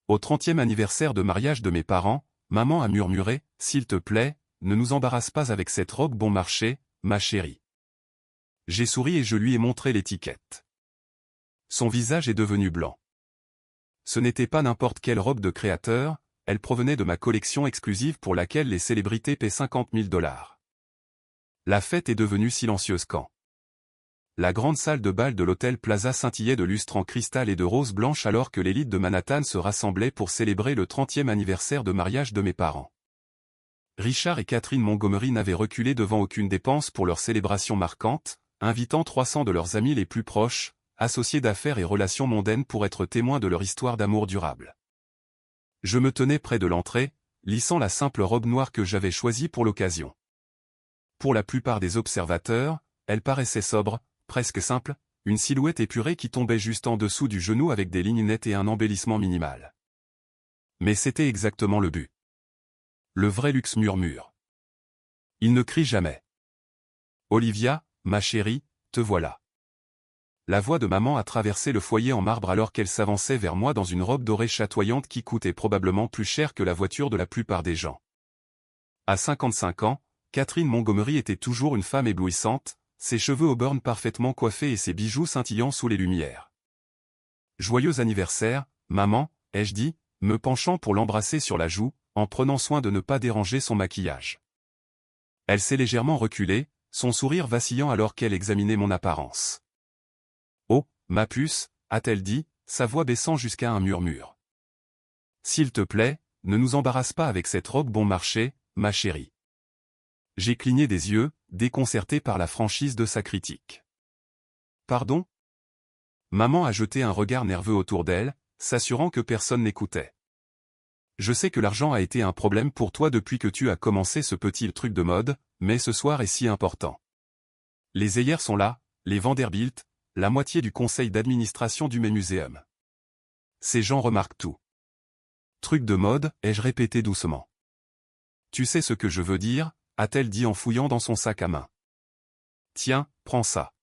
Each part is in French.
Au 30e anniversaire de mariage de mes parents, maman a murmuré, « S'il te plaît, ne nous embarrasse pas avec cette robe bon marché, ma chérie. » J'ai souri et je lui ai montré l'étiquette. Son visage est devenu blanc. Ce n'était pas n'importe quelle robe de créateur, elle provenait de ma collection exclusive pour laquelle les célébrités paient 50 000 $. La fête est devenue silencieuse quand la grande salle de bal de l'hôtel Plaza scintillait de lustres en cristal et de roses blanches alors que l'élite de Manhattan se rassemblait pour célébrer le 30e anniversaire de mariage de mes parents. Richard et Catherine Montgomery n'avaient reculé devant aucune dépense pour leur célébration marquante, invitant 300 de leurs amis les plus proches, associés d'affaires et relations mondaines pour être témoins de leur histoire d'amour durable. Je me tenais près de l'entrée, lissant la simple robe noire que j'avais choisie pour l'occasion. Pour la plupart des observateurs, elle paraissait sobre, presque simple, une silhouette épurée qui tombait juste en dessous du genou avec des lignes nettes et un embellissement minimal. Mais c'était exactement le but. Le vrai luxe murmure. Il ne crie jamais. « Olivia, ma chérie, te voilà. » La voix de maman a traversé le foyer en marbre alors qu'elle s'avançait vers moi dans une robe dorée chatoyante qui coûtait probablement plus cher que la voiture de la plupart des gens. À 55 ans, Catherine Montgomery était toujours une femme éblouissante, ses cheveux auburn parfaitement coiffés et ses bijoux scintillant sous les lumières. « Joyeux anniversaire, maman », ai-je dit, me penchant pour l'embrasser sur la joue, en prenant soin de ne pas déranger son maquillage. Elle s'est légèrement reculée, son sourire vacillant alors qu'elle examinait mon apparence. « Oh, ma puce », a-t-elle dit, sa voix baissant jusqu'à un murmure. « S'il te plaît, ne nous embarrasse pas avec cette robe bon marché, ma chérie. » J'ai cligné des yeux, déconcerté par la franchise de sa critique. « Pardon ?» Maman a jeté un regard nerveux autour d'elle, s'assurant que personne n'écoutait. « Je sais que l'argent a été un problème pour toi depuis que tu as commencé ce petit truc de mode, mais ce soir est si important. Les Ayer sont là, les Vanderbilt, la moitié du conseil d'administration du Muséum. Ces gens remarquent tout. »« Truc de mode » ai-je répété doucement. « Tu sais ce que je veux dire ?» a-t-elle dit en fouillant dans son sac à main. « Tiens, prends ça. »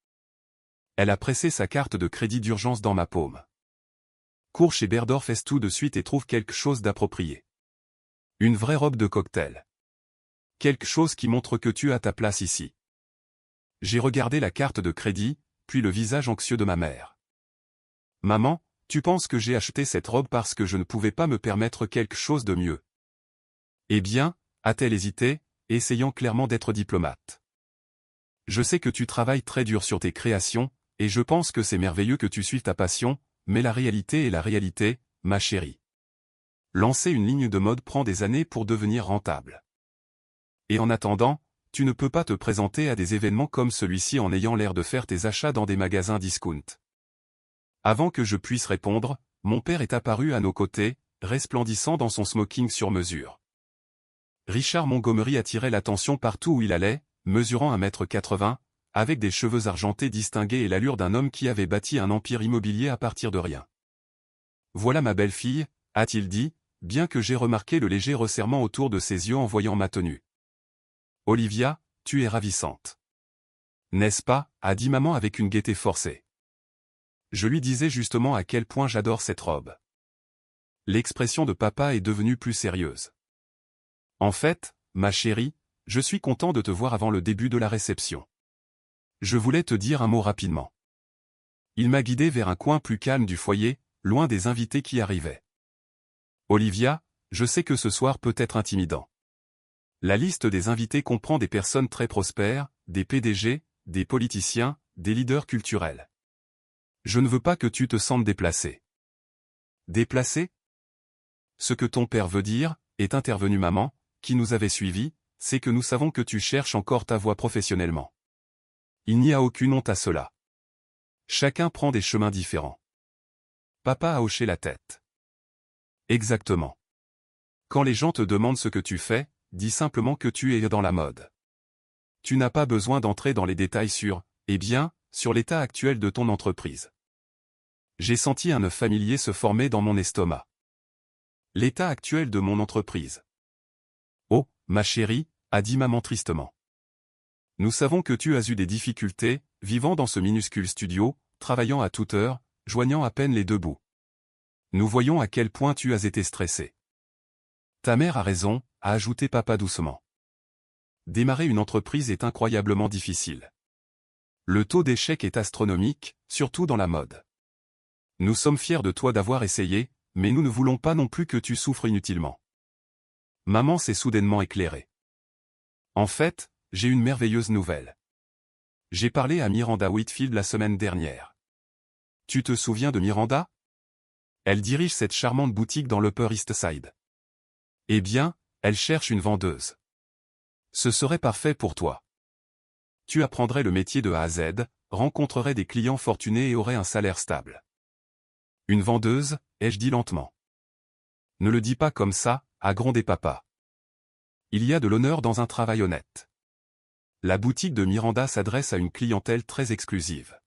Elle a pressé sa carte de crédit d'urgence dans ma paume. « Cours chez Bergdorf tout de suite et trouve quelque chose d'approprié. Une vraie robe de cocktail. Quelque chose qui montre que tu as ta place ici. » J'ai regardé la carte de crédit, puis le visage anxieux de ma mère. « Maman, tu penses que j'ai acheté cette robe parce que je ne pouvais pas me permettre quelque chose de mieux? » Eh bien, a-t-elle hésité, essayant clairement d'être diplomate. « Je sais que tu travailles très dur sur tes créations, et je pense que c'est merveilleux que tu suives ta passion, mais la réalité est la réalité, ma chérie. Lancer une ligne de mode prend des années pour devenir rentable. Et en attendant, tu ne peux pas te présenter à des événements comme celui-ci en ayant l'air de faire tes achats dans des magasins discount. » Avant que je puisse répondre, mon père est apparu à nos côtés, resplendissant dans son smoking sur mesure. Richard Montgomery attirait l'attention partout où il allait, mesurant 1,80 m, avec des cheveux argentés distingués et l'allure d'un homme qui avait bâti un empire immobilier à partir de rien. « Voilà ma belle-fille », a-t-il dit, bien que j'ai remarqué le léger resserrement autour de ses yeux en voyant ma tenue. « Olivia, tu es ravissante. »« N'est-ce pas ?» a dit maman avec une gaieté forcée. Je lui disais justement à quel point j'adore cette robe. L'expression de papa est devenue plus sérieuse. « En fait, ma chérie, je suis content de te voir avant le début de la réception. Je voulais te dire un mot rapidement. » Il m'a guidé vers un coin plus calme du foyer, loin des invités qui arrivaient. « Olivia, je sais que ce soir peut être intimidant. La liste des invités comprend des personnes très prospères, des PDG, des politiciens, des leaders culturels. Je ne veux pas que tu te sentes déplacé. »« Déplacé ? Ce que ton père veut dire, » est intervenue maman, qui nous avait suivis, « c'est que nous savons que tu cherches encore ta voie professionnellement. Il n'y a aucune honte à cela. Chacun prend des chemins différents. » Papa a hoché la tête. « Exactement. Quand les gens te demandent ce que tu fais, dis simplement que tu es dans la mode. Tu n'as pas besoin d'entrer dans les détails sur l'état actuel de ton entreprise. » J'ai senti un œuf familier se former dans mon estomac. L'état actuel de mon entreprise. « Oh, ma chérie, » a dit maman tristement. « Nous savons que tu as eu des difficultés, vivant dans ce minuscule studio, travaillant à toute heure, joignant à peine les deux bouts. Nous voyons à quel point tu as été stressé. Ta mère a raison, a ajouté papa doucement. Démarrer une entreprise est incroyablement difficile. Le taux d'échec est astronomique, surtout dans la mode. Nous sommes fiers de toi d'avoir essayé, mais nous ne voulons pas non plus que tu souffres inutilement. Maman s'est soudainement éclairée. En fait, j'ai une merveilleuse nouvelle. J'ai parlé à Miranda Whitfield la semaine dernière. Tu te souviens de Miranda? Elle dirige cette charmante boutique dans l'Upper East Side. Eh bien, elle cherche une vendeuse. Ce serait parfait pour toi. Tu apprendrais le métier de A à Z, rencontrerais des clients fortunés et aurais un salaire stable. Une vendeuse, ai-je dit lentement. Ne le dis pas comme ça, a grondé papa. Il y a de l'honneur dans un travail honnête. La boutique de Miranda s'adresse à une clientèle très exclusive.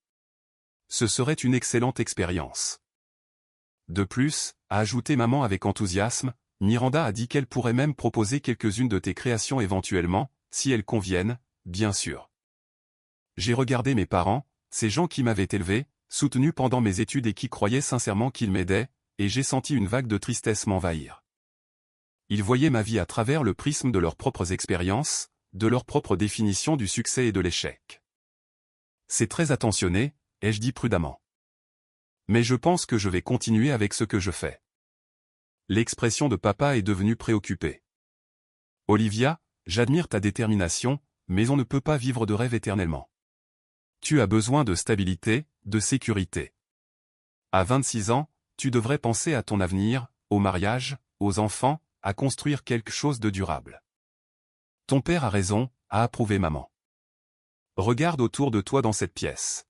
Ce serait une excellente expérience. De plus, a ajouté maman avec enthousiasme, Miranda a dit qu'elle pourrait même proposer quelques-unes de tes créations éventuellement, si elles conviennent, bien sûr. J'ai regardé mes parents, ces gens qui m'avaient élevé, soutenu pendant mes études et qui croyaient sincèrement qu'ils m'aidaient, et j'ai senti une vague de tristesse m'envahir. Ils voyaient ma vie à travers le prisme de leurs propres expériences, de leur propre définition du succès et de l'échec. C'est très attentionné, ai-je dit prudemment. Mais je pense que je vais continuer avec ce que je fais. L'expression de papa est devenue préoccupée. Olivia, j'admire ta détermination, mais on ne peut pas vivre de rêve éternellement. Tu as besoin de stabilité, de sécurité. À 26 ans, tu devrais penser à ton avenir, au mariage, aux enfants, à construire quelque chose de durable. Ton père a raison, a approuvé maman. Regarde autour de toi dans cette pièce.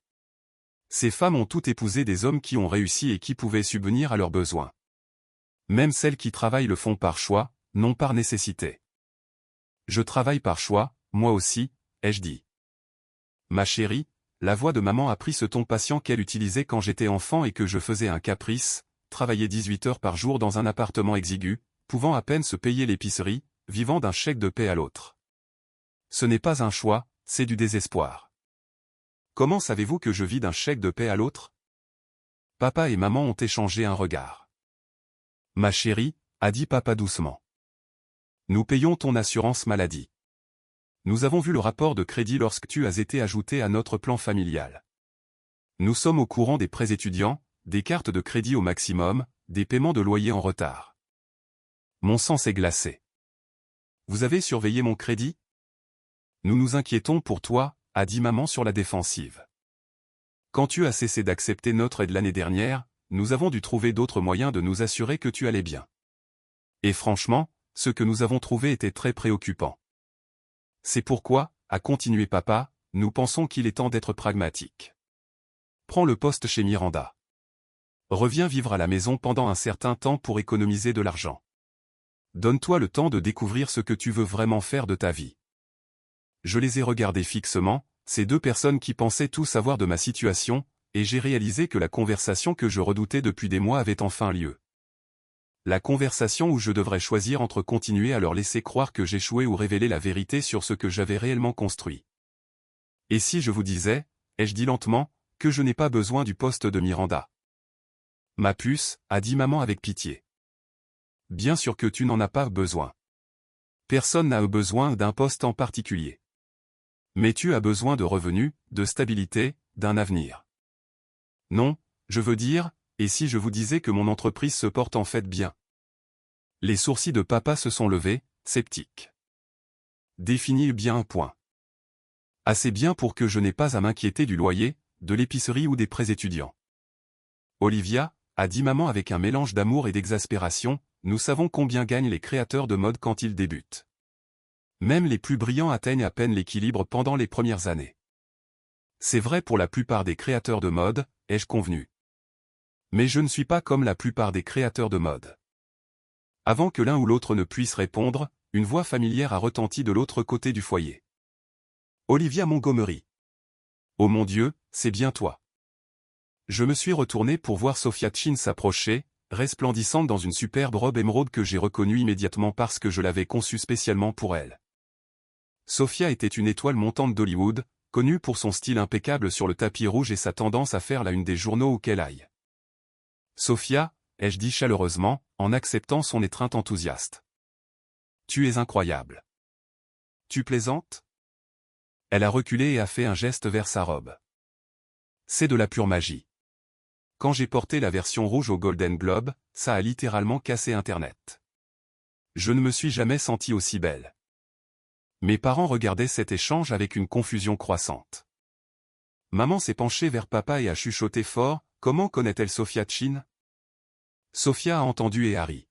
Ces femmes ont toutes épousé des hommes qui ont réussi et qui pouvaient subvenir à leurs besoins. Même celles qui travaillent le font par choix, non par nécessité. Je travaille par choix, moi aussi, ai-je dit. Ma chérie, la voix de maman a pris ce ton patient qu'elle utilisait quand j'étais enfant et que je faisais un caprice, travailler 18 heures par jour dans un appartement exigu, pouvant à peine se payer l'épicerie, vivant d'un chèque de paie à l'autre. Ce n'est pas un choix, c'est du désespoir. Comment savez-vous que je vis d'un chèque de paie à l'autre? Papa et maman ont échangé un regard. Ma chérie, a dit papa doucement. Nous payons ton assurance maladie. Nous avons vu le rapport de crédit lorsque tu as été ajouté à notre plan familial. Nous sommes au courant des prêts étudiants, des cartes de crédit au maximum, des paiements de loyer en retard. Mon sang s'est glacé. Vous avez surveillé mon crédit? Nous nous inquiétons pour toi, a dit maman sur la défensive. Quand tu as cessé d'accepter notre aide l'année dernière, nous avons dû trouver d'autres moyens de nous assurer que tu allais bien. Et franchement, ce que nous avons trouvé était très préoccupant. C'est pourquoi, a continué papa, nous pensons qu'il est temps d'être pragmatique. Prends le poste chez Miranda. Reviens vivre à la maison pendant un certain temps pour économiser de l'argent. Donne-toi le temps de découvrir ce que tu veux vraiment faire de ta vie. Je les ai regardés fixement, ces deux personnes qui pensaient tout savoir de ma situation, et j'ai réalisé que la conversation que je redoutais depuis des mois avait enfin lieu. La conversation où je devrais choisir entre continuer à leur laisser croire que j'échouais ou révéler la vérité sur ce que j'avais réellement construit. Et si je vous disais, ai-je dit lentement, que je n'ai pas besoin du poste de Miranda? Ma puce, a dit maman avec pitié. Bien sûr que tu n'en as pas besoin. Personne n'a besoin d'un poste en particulier. Mais tu as besoin de revenus, de stabilité, d'un avenir. Non, je veux dire, et si je vous disais que mon entreprise se porte en fait bien? Les sourcils de papa se sont levés, sceptiques. Définis bien un point. Assez bien pour que je n'ai pas à m'inquiéter du loyer, de l'épicerie ou des prêts étudiants. Olivia, a dit maman avec un mélange d'amour et d'exaspération, nous savons combien gagnent les créateurs de mode quand ils débutent. Même les plus brillants atteignent à peine l'équilibre pendant les premières années. C'est vrai pour la plupart des créateurs de mode, ai-je convenu. Mais je ne suis pas comme la plupart des créateurs de mode. Avant que l'un ou l'autre ne puisse répondre, une voix familière a retenti de l'autre côté du foyer. Olivia Montgomery. Oh mon Dieu, c'est bien toi. Je me suis retourné pour voir Sophia Chin s'approcher, resplendissante dans une superbe robe émeraude que j'ai reconnue immédiatement parce que je l'avais conçue spécialement pour elle. Sophia était une étoile montante d'Hollywood, connue pour son style impeccable sur le tapis rouge et sa tendance à faire la une des journaux où qu'elle aille. Sophia, ai-je dit chaleureusement, en acceptant son étreinte enthousiaste. Tu es incroyable. Tu plaisantes? Elle a reculé et a fait un geste vers sa robe. C'est de la pure magie. Quand j'ai porté la version rouge au Golden Globe, ça a littéralement cassé Internet. Je ne me suis jamais sentie aussi belle. Mes parents regardaient cet échange avec une confusion croissante. Maman s'est penchée vers papa et a chuchoté fort, « Comment connaît-elle Sophia Chin ?» Sophia a entendu et a ri.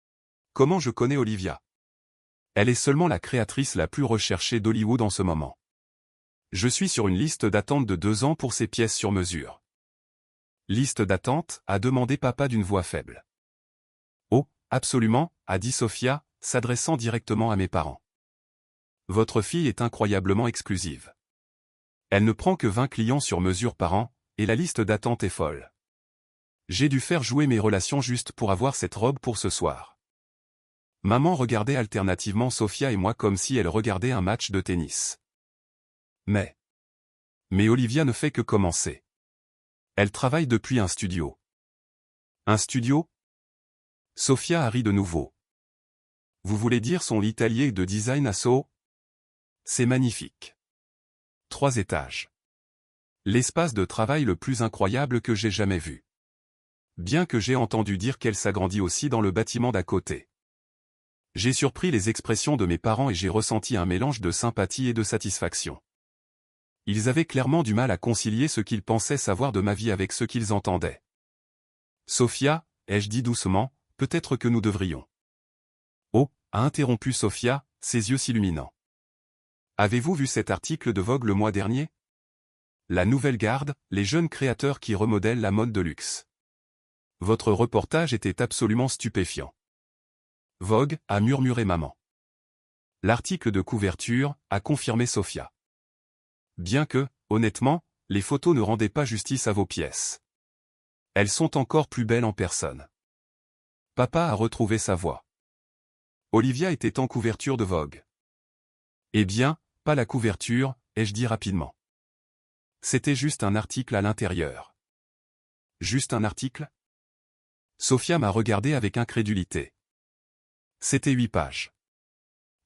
« Comment je connais Olivia ? Elle est seulement la créatrice la plus recherchée d'Hollywood en ce moment. Je suis sur une liste d'attente de 2 ans pour ses pièces sur mesure. » Liste d'attente, a demandé papa d'une voix faible. Oh, absolument, a dit Sophia, s'adressant directement à mes parents. Votre fille est incroyablement exclusive. Elle ne prend que 20 clients sur mesure par an, et la liste d'attente est folle. J'ai dû faire jouer mes relations juste pour avoir cette robe pour ce soir. Maman regardait alternativement Sophia et moi comme si elle regardait un match de tennis. Mais Olivia ne fait que commencer. Elle travaille depuis un studio. Un studio? Sophia a ri de nouveau. Vous voulez dire son atelier de design à Soho? C'est magnifique. 3 étages. L'espace de travail le plus incroyable que j'ai jamais vu. Bien que j'ai entendu dire qu'elle s'agrandit aussi dans le bâtiment d'à côté. J'ai surpris les expressions de mes parents et j'ai ressenti un mélange de sympathie et de satisfaction. Ils avaient clairement du mal à concilier ce qu'ils pensaient savoir de ma vie avec ce qu'ils entendaient. Sophia, ai-je dit doucement, peut-être que nous devrions. Oh, a interrompu Sophia, ses yeux s'illuminant. Avez-vous vu cet article de Vogue le mois dernier? La nouvelle garde, les jeunes créateurs qui remodèlent la mode de luxe. Votre reportage était absolument stupéfiant. Vogue, a murmuré maman. L'article de couverture, a confirmé Sophia. Bien que, honnêtement, les photos ne rendaient pas justice à vos pièces. Elles sont encore plus belles en personne. Papa a retrouvé sa voix. Olivia était en couverture de Vogue. Eh bien, pas la couverture, ai-je dit rapidement. C'était juste un article à l'intérieur. Juste un article? Sophia m'a regardé avec incrédulité. C'était 8 pages.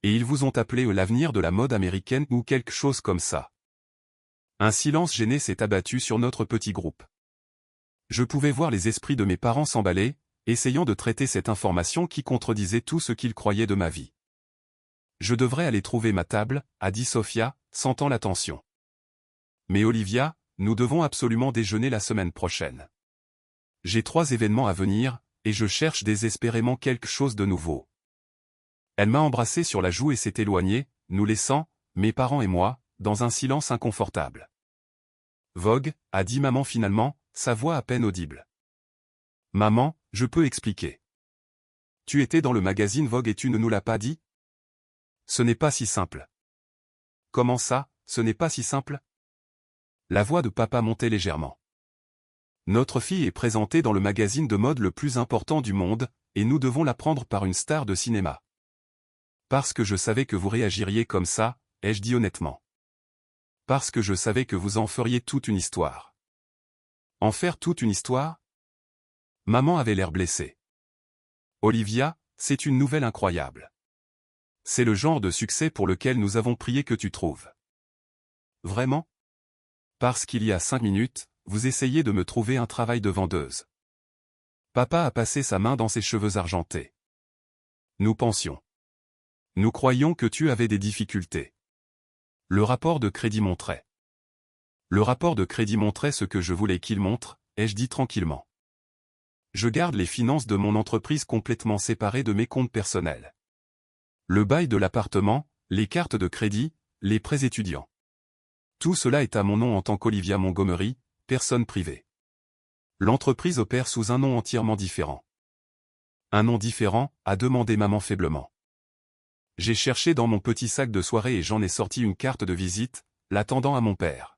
Et ils vous ont appelé l'avenir de la mode américaine ou quelque chose comme ça. Un silence gêné s'est abattu sur notre petit groupe. Je pouvais voir les esprits de mes parents s'emballer, essayant de traiter cette information qui contredisait tout ce qu'ils croyaient de ma vie. Je devrais aller trouver ma table, a dit Sophia, sentant la tension. Mais Olivia, nous devons absolument déjeuner la semaine prochaine. J'ai 3 événements à venir, et je cherche désespérément quelque chose de nouveau. Elle m'a embrassé sur la joue et s'est éloignée, nous laissant, mes parents et moi, dans un silence inconfortable. Vogue, a dit maman finalement, sa voix à peine audible. Maman, je peux expliquer. Tu étais dans le magazine Vogue et tu ne nous l'as pas dit? Ce n'est pas si simple. Comment ça, ce n'est pas si simple? La voix de papa montait légèrement. Notre fille est présentée dans le magazine de mode le plus important du monde, et nous devons la prendre par une star de cinéma. Parce que je savais que vous réagiriez comme ça, ai-je dit honnêtement. Parce que je savais que vous en feriez toute une histoire. En faire toute une histoire? Maman avait l'air blessée. Olivia, c'est une nouvelle incroyable. C'est le genre de succès pour lequel nous avons prié que tu trouves. Vraiment? Parce qu'il y a 5 minutes, vous essayez de me trouver un travail de vendeuse. Papa a passé sa main dans ses cheveux argentés. Nous pensions. Nous croyions que tu avais des difficultés. Le rapport de crédit montrait. Le rapport de crédit montrait ce que je voulais qu'il montre, ai-je dit tranquillement. Je garde les finances de mon entreprise complètement séparées de mes comptes personnels. Le bail de l'appartement, les cartes de crédit, les prêts étudiants. Tout cela est à mon nom en tant qu'Olivia Montgomery, personne privée. L'entreprise opère sous un nom entièrement différent. Un nom différent, a demandé maman faiblement. J'ai cherché dans mon petit sac de soirée et j'en ai sorti une carte de visite, l'attendant à mon père.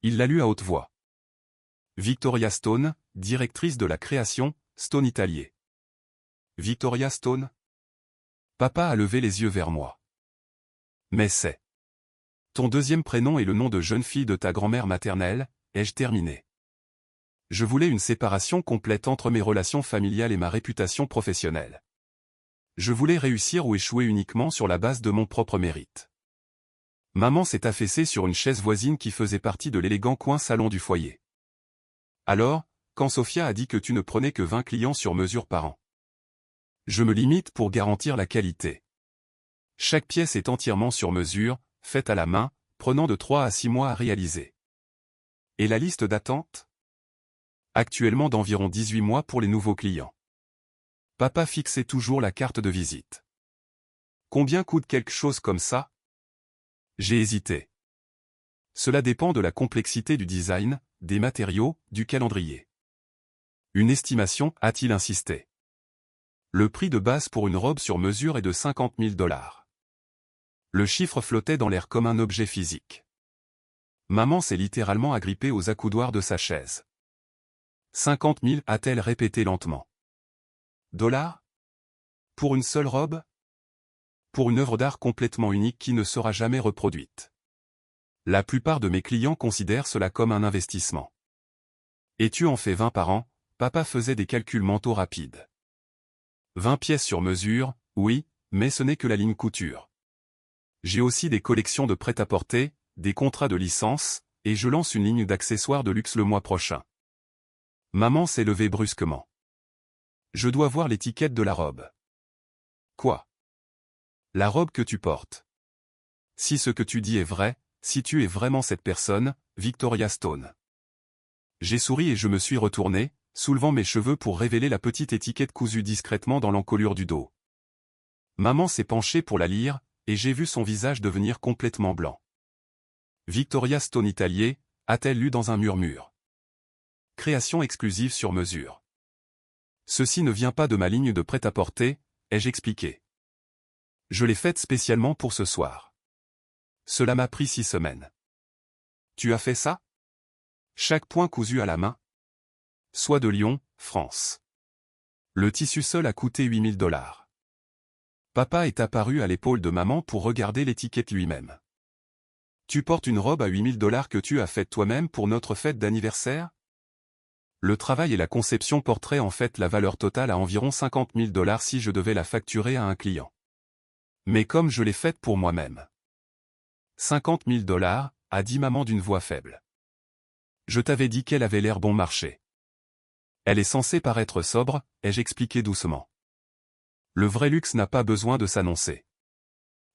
Il l'a lu à haute voix. Victoria Stone, directrice de la création, Stone Italier. Victoria Stone? Papa a levé les yeux vers moi. Mais c'est. Ton deuxième prénom est le nom de jeune fille de ta grand-mère maternelle, ai-je terminé. Je voulais une séparation complète entre mes relations familiales et ma réputation professionnelle. Je voulais réussir ou échouer uniquement sur la base de mon propre mérite. Maman s'est affaissée sur une chaise voisine qui faisait partie de l'élégant coin salon du foyer. Alors, quand Sophia a dit que tu ne prenais que 20 clients sur mesure par an. Je me limite pour garantir la qualité. Chaque pièce est entièrement sur mesure, faite à la main, prenant de 3 à 6 mois à réaliser. Et la liste d'attente? Actuellement d'environ 18 mois pour les nouveaux clients. Papa fixait toujours la carte de visite. Combien coûte quelque chose comme ça? J'ai hésité. Cela dépend de la complexité du design, des matériaux, du calendrier. Une estimation, a-t-il insisté. Le prix de base pour une robe sur mesure est de 50 000 $. Le chiffre flottait dans l'air comme un objet physique. Maman s'est littéralement agrippée aux accoudoirs de sa chaise. 50 000, a-t-elle répété lentement. Dollars? Pour une seule robe? Pour une œuvre d'art complètement unique qui ne sera jamais reproduite. La plupart de mes clients considèrent cela comme un investissement. Et tu en fais 20 par an, papa faisait des calculs mentaux rapides. 20 pièces sur mesure, oui, mais ce n'est que la ligne couture. J'ai aussi des collections de prêt-à-porter, des contrats de licence, et je lance une ligne d'accessoires de luxe le mois prochain. Maman s'est levée brusquement. Je dois voir l'étiquette de la robe. Quoi? La robe que tu portes. Si ce que tu dis est vrai, si tu es vraiment cette personne, Victoria Stone. J'ai souri et je me suis retourné, soulevant mes cheveux pour révéler la petite étiquette cousue discrètement dans l'encolure du dos. Maman s'est penchée pour la lire, et j'ai vu son visage devenir complètement blanc. Victoria Stone Italier, a-t-elle lu dans un murmure. Création exclusive sur mesure. Ceci ne vient pas de ma ligne de prêt-à-porter, ai-je expliqué. Je l'ai faite spécialement pour ce soir. Cela m'a pris 6 semaines. Tu as fait ça? Chaque point cousu à la main? Soit de Lyon, France. Le tissu seul a coûté 8 000 $. Papa est apparu à l'épaule de maman pour regarder l'étiquette lui-même. Tu portes une robe à 8 000 $ que tu as faite toi-même pour notre fête d'anniversaire? Le travail et la conception porteraient en fait la valeur totale à environ 50 000 $ si je devais la facturer à un client. Mais comme je l'ai faite pour moi-même. 50 000 $, a dit maman d'une voix faible. Je t'avais dit qu'elle avait l'air bon marché. Elle est censée paraître sobre, ai-je expliqué doucement. Le vrai luxe n'a pas besoin de s'annoncer.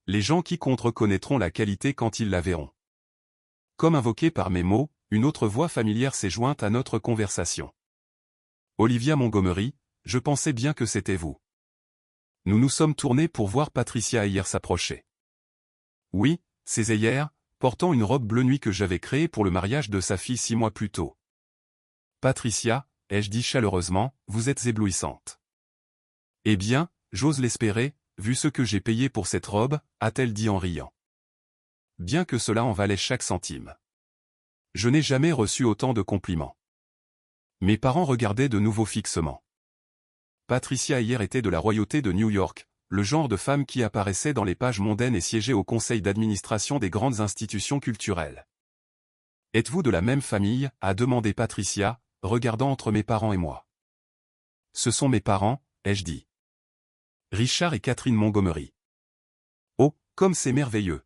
Les gens qui comptent reconnaîtront la qualité quand ils la verront. Comme invoqué par mes mots, une autre voix familière s'est jointe à notre conversation. Olivia Montgomery, je pensais bien que c'était vous. Nous nous sommes tournés pour voir Patricia Ayer s'approcher. Oui, c'est Ayer, portant une robe bleu nuit que j'avais créée pour le mariage de sa fille 6 mois plus tôt. Patricia, ai-je dit chaleureusement, vous êtes éblouissante. Eh bien, j'ose l'espérer, vu ce que j'ai payé pour cette robe, a-t-elle dit en riant. Bien que cela en valait chaque centime. Je n'ai jamais reçu autant de compliments. Mes parents regardaient de nouveau fixement. Patricia Ayer était de la royauté de New York, le genre de femme qui apparaissait dans les pages mondaines et siégeait au conseil d'administration des grandes institutions culturelles. Êtes-vous de la même famille, a demandé Patricia, regardant entre mes parents et moi. Ce sont mes parents, ai-je dit. Richard et Catherine Montgomery. Oh, comme c'est merveilleux.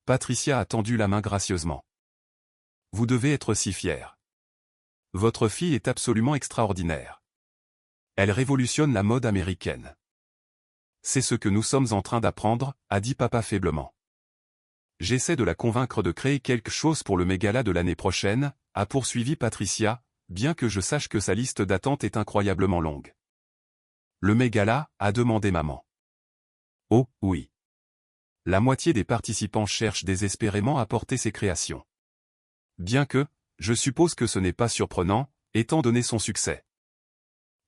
Patricia a tendu la main gracieusement. Vous devez être si fière. Votre fille est absolument extraordinaire. Elle révolutionne la mode américaine. C'est ce que nous sommes en train d'apprendre, a dit papa faiblement. J'essaie de la convaincre de créer quelque chose pour le mégala de l'année prochaine, a poursuivi Patricia, bien que je sache que sa liste d'attente est incroyablement longue. Le mégala, a demandé maman. Oh, oui. La moitié des participants cherchent désespérément à porter ses créations. Bien que, je suppose que ce n'est pas surprenant, étant donné son succès.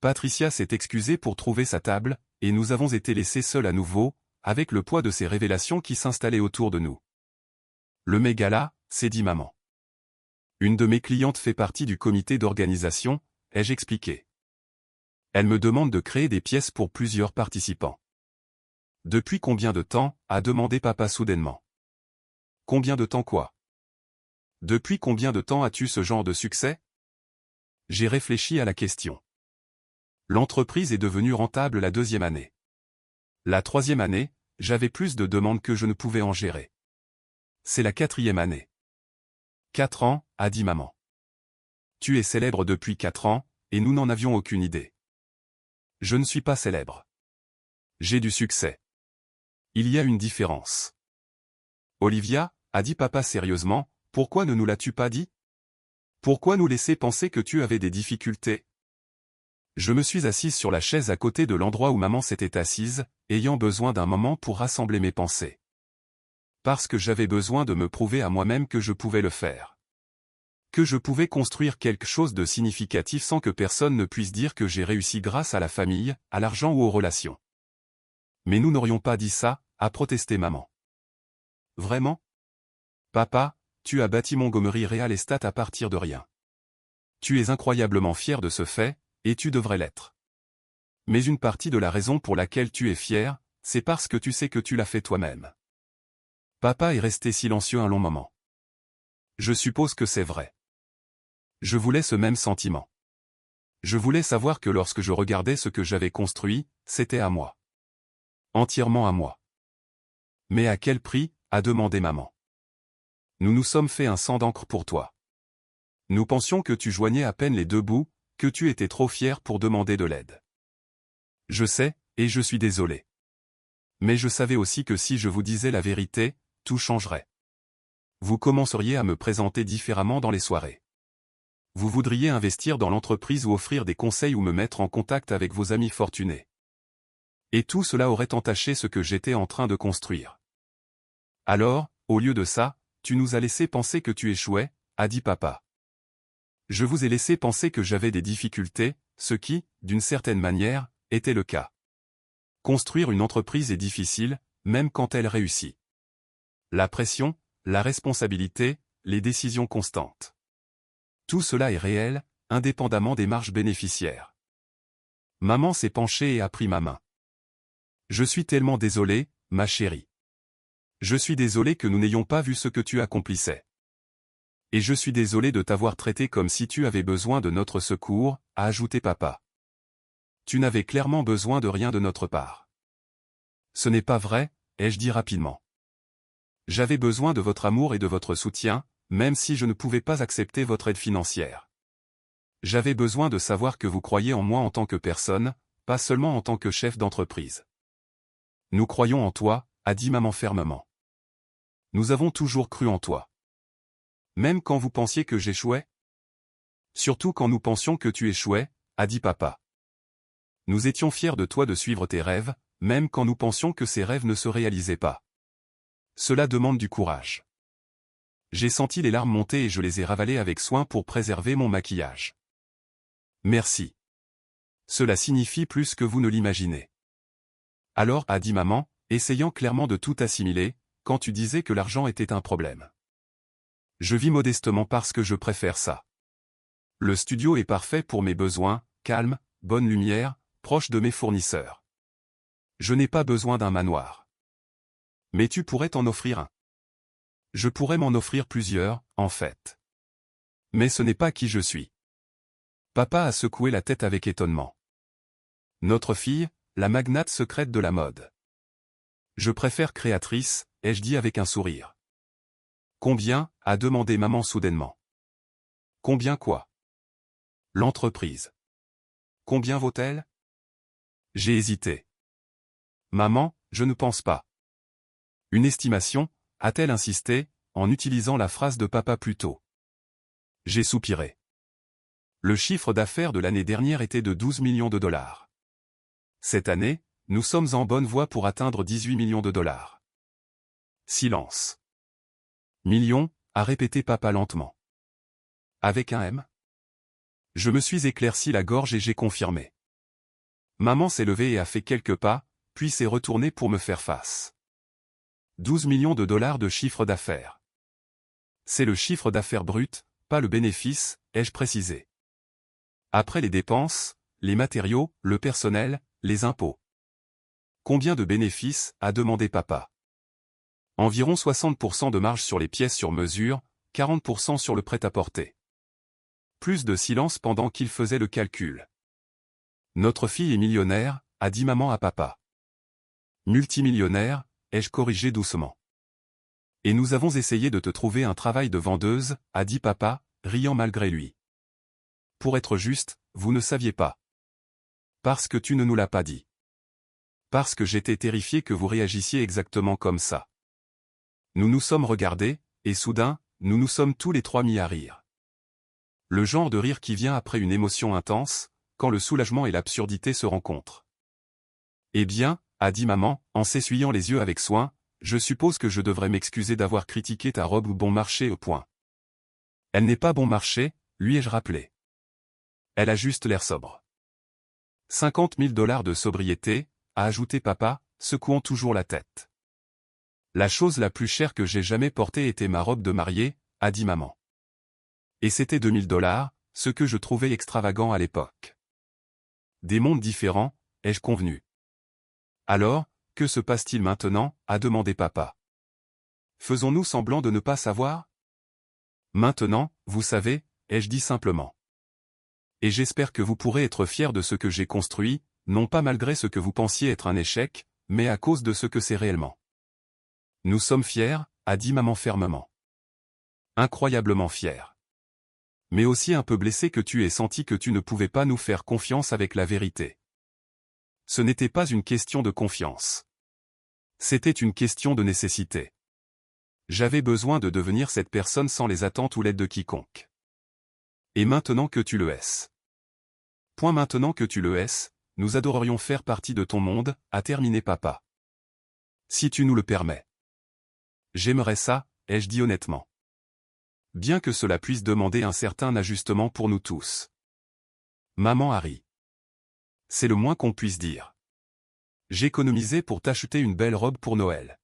Patricia s'est excusée pour trouver sa table, et nous avons été laissés seuls à nouveau, avec le poids de ces révélations qui s'installaient autour de nous. Le mégala, s'est dit maman. Une de mes clientes fait partie du comité d'organisation, ai-je expliqué. Elle me demande de créer des pièces pour plusieurs participants. Depuis combien de temps, a demandé papa soudainement. Combien de temps quoi? Depuis combien de temps as-tu ce genre de succès? J'ai réfléchi à la question. L'entreprise est devenue rentable la 2e année. La 3e année, j'avais plus de demandes que je ne pouvais en gérer. C'est la 4e année. 4 ans, a dit maman. Tu es célèbre depuis 4 ans, et nous n'en avions aucune idée. Je ne suis pas célèbre. J'ai du succès. Il y a une différence. Olivia, a dit papa sérieusement, pourquoi ne nous l'as-tu pas dit? Pourquoi nous laisser penser que tu avais des difficultés? Je me suis assise sur la chaise à côté de l'endroit où maman s'était assise, ayant besoin d'un moment pour rassembler mes pensées. Parce que j'avais besoin de me prouver à moi-même que je pouvais le faire. Que je pouvais construire quelque chose de significatif sans que personne ne puisse dire que j'ai réussi grâce à la famille, à l'argent ou aux relations. Mais nous n'aurions pas dit ça, a protesté maman. Vraiment? Papa, tu as bâti Montgomery Real Estate à partir de rien. Tu es incroyablement fier de ce fait, et tu devrais l'être. Mais une partie de la raison pour laquelle tu es fier, c'est parce que tu sais que tu l'as fait toi-même. Papa est resté silencieux un long moment. Je suppose que c'est vrai. Je voulais ce même sentiment. Je voulais savoir que lorsque je regardais ce que j'avais construit, c'était à moi. Entièrement à moi. Mais à quel prix, a demandé maman. Nous nous sommes fait un sang d'encre pour toi. Nous pensions que tu joignais à peine les deux bouts, que tu étais trop fier pour demander de l'aide. Je sais, et je suis désolé. Mais je savais aussi que si je vous disais la vérité, tout changerait. Vous commenceriez à me présenter différemment dans les soirées. Vous voudriez investir dans l'entreprise ou offrir des conseils ou me mettre en contact avec vos amis fortunés. Et tout cela aurait entaché ce que j'étais en train de construire. Alors, au lieu de ça, tu nous as laissé penser que tu échouais, a dit papa. Je vous ai laissé penser que j'avais des difficultés, ce qui, d'une certaine manière, était le cas. Construire une entreprise est difficile, même quand elle réussit. La pression, la responsabilité, les décisions constantes. Tout cela est réel, indépendamment des marges bénéficiaires. Maman s'est penchée et a pris ma main. Je suis tellement désolé, ma chérie. Je suis désolé que nous n'ayons pas vu ce que tu accomplissais. Et je suis désolé de t'avoir traité comme si tu avais besoin de notre secours, a ajouté papa. Tu n'avais clairement besoin de rien de notre part. Ce n'est pas vrai, ai-je dit rapidement. J'avais besoin de votre amour et de votre soutien, même si je ne pouvais pas accepter votre aide financière. J'avais besoin de savoir que vous croyez en moi en tant que personne, pas seulement en tant que chef d'entreprise. Nous croyons en toi, a dit maman fermement. Nous avons toujours cru en toi. Même quand vous pensiez que j'échouais? Surtout quand nous pensions que tu échouais, a dit papa. Nous étions fiers de toi de suivre tes rêves, même quand nous pensions que ces rêves ne se réalisaient pas. Cela demande du courage. J'ai senti les larmes monter et je les ai ravalées avec soin pour préserver mon maquillage. Merci. Cela signifie plus que vous ne l'imaginez. Alors, a dit maman, essayant clairement de tout assimiler, quand tu disais que l'argent était un problème. Je vis modestement parce que je préfère ça. Le studio est parfait pour mes besoins, calme, bonne lumière, proche de mes fournisseurs. Je n'ai pas besoin d'un manoir. Mais tu pourrais t'en offrir un. Je pourrais m'en offrir plusieurs, en fait. Mais ce n'est pas qui je suis. Papa a secoué la tête avec étonnement. Notre fille, la magnate secrète de la mode. Je préfère créatrice, ai-je dit avec un sourire. Combien, a demandé maman soudainement. Combien quoi? L'entreprise. Combien vaut-elle? J'ai hésité. Maman, je ne pense pas. Une estimation, a-t-elle insisté, en utilisant la phrase de papa plus tôt. J'ai soupiré. Le chiffre d'affaires de l'année dernière était de 12 millions de dollars. Cette année, nous sommes en bonne voie pour atteindre 18 millions de dollars. Silence. Millions, a répété papa lentement. Avec un M? Je me suis éclairci la gorge et j'ai confirmé. Maman s'est levée et a fait quelques pas, puis s'est retournée pour me faire face. 12 millions de dollars de chiffre d'affaires. C'est le chiffre d'affaires brut, pas le bénéfice, ai-je précisé. Après les dépenses, les matériaux, le personnel, les impôts. Combien de bénéfices, a demandé papa. Environ 60% de marge sur les pièces sur mesure, 40% sur le prêt-à-porter. Plus de silence pendant qu'il faisait le calcul. Notre fille est millionnaire, a dit maman à papa. Multimillionnaire, ai-je corrigé doucement. Et nous avons essayé de te trouver un travail de vendeuse, a dit papa, riant malgré lui. Pour être juste, vous ne saviez pas. Parce que tu ne nous l'as pas dit. Parce que j'étais terrifié que vous réagissiez exactement comme ça. Nous nous sommes regardés, et soudain, nous nous sommes tous les trois mis à rire. Le genre de rire qui vient après une émotion intense, quand le soulagement et l'absurdité se rencontrent. Eh bien, a dit maman, en s'essuyant les yeux avec soin, je suppose que je devrais m'excuser d'avoir critiqué ta robe bon marché au point. Elle n'est pas bon marché, lui ai-je rappelé. Elle a juste l'air sobre. 50 000 $ de sobriété, a ajouté papa, secouant toujours la tête. La chose la plus chère que j'ai jamais portée était ma robe de mariée, a dit maman. Et c'était 2 000 $, ce que je trouvais extravagant à l'époque. Des mondes différents, ai-je convenu. Alors, que se passe-t-il maintenant, a demandé papa. Faisons-nous semblant de ne pas savoir? Maintenant, vous savez, ai-je dit simplement. Et j'espère que vous pourrez être fiers de ce que j'ai construit, non pas malgré ce que vous pensiez être un échec, mais à cause de ce que c'est réellement. Nous sommes fiers, a dit maman fermement. Incroyablement fiers. Mais aussi un peu blessé que tu aies senti que tu ne pouvais pas nous faire confiance avec la vérité. Ce n'était pas une question de confiance. C'était une question de nécessité. J'avais besoin de devenir cette personne sans les attentes ou l'aide de quiconque. Et maintenant que tu le es. Point maintenant que tu le es, nous adorerions faire partie de ton monde, a terminé papa. Si tu nous le permets. J'aimerais ça, ai-je dit honnêtement. Bien que cela puisse demander un certain ajustement pour nous tous. Maman a ri. C'est le moins qu'on puisse dire. J'économisais pour t'acheter une belle robe pour Noël.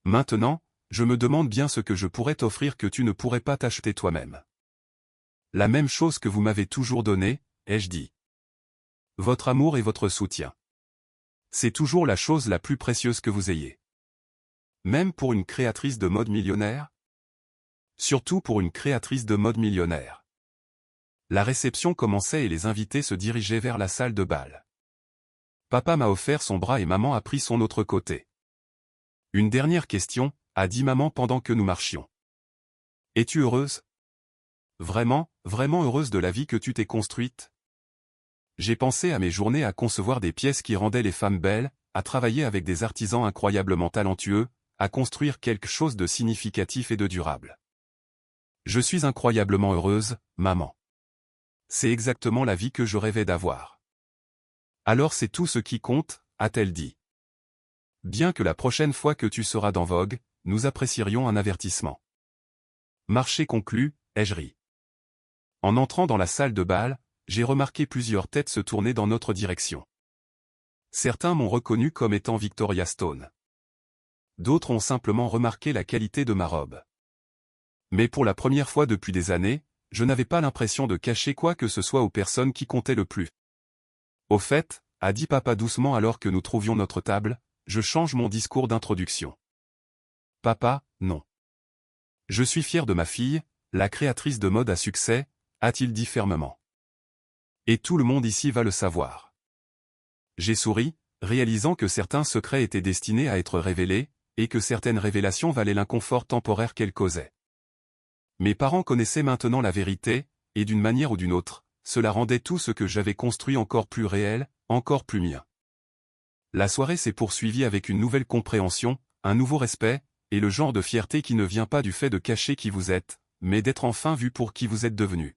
Maintenant, je me demande bien ce que je pourrais t'offrir que tu ne pourrais pas t'acheter toi-même. La même chose que vous m'avez toujours donnée, ai-je dit. Votre amour et votre soutien. C'est toujours la chose la plus précieuse que vous ayez. Même pour une créatrice de mode millionnaire? Surtout pour une créatrice de mode millionnaire. La réception commençait et les invités se dirigeaient vers la salle de bal. Papa m'a offert son bras et maman a pris son autre côté. Une dernière question, a dit maman pendant que nous marchions. Es-tu heureuse? Vraiment, vraiment heureuse de la vie que tu t'es construite? J'ai pensé à mes journées à concevoir des pièces qui rendaient les femmes belles, à travailler avec des artisans incroyablement talentueux, à construire quelque chose de significatif et de durable. Je suis incroyablement heureuse, maman. C'est exactement la vie que je rêvais d'avoir. Alors c'est tout ce qui compte, a-t-elle dit. Bien que la prochaine fois que tu seras dans Vogue, nous apprécierions un avertissement. Marché conclu, ai-je ri. En entrant dans la salle de bal, j'ai remarqué plusieurs têtes se tourner dans notre direction. Certains m'ont reconnu comme étant Victoria Stone. D'autres ont simplement remarqué la qualité de ma robe. Mais pour la première fois depuis des années, je n'avais pas l'impression de cacher quoi que ce soit aux personnes qui comptaient le plus. Au fait, a dit papa doucement alors que nous trouvions notre table, je change mon discours d'introduction. Papa, non. Je suis fier de ma fille, la créatrice de mode à succès, a-t-il dit fermement. Et tout le monde ici va le savoir. J'ai souri, réalisant que certains secrets étaient destinés à être révélés, et que certaines révélations valaient l'inconfort temporaire qu'elles causaient. Mes parents connaissaient maintenant la vérité, et d'une manière ou d'une autre, cela rendait tout ce que j'avais construit encore plus réel, encore plus mien. La soirée s'est poursuivie avec une nouvelle compréhension, un nouveau respect, et le genre de fierté qui ne vient pas du fait de cacher qui vous êtes, mais d'être enfin vu pour qui vous êtes devenu.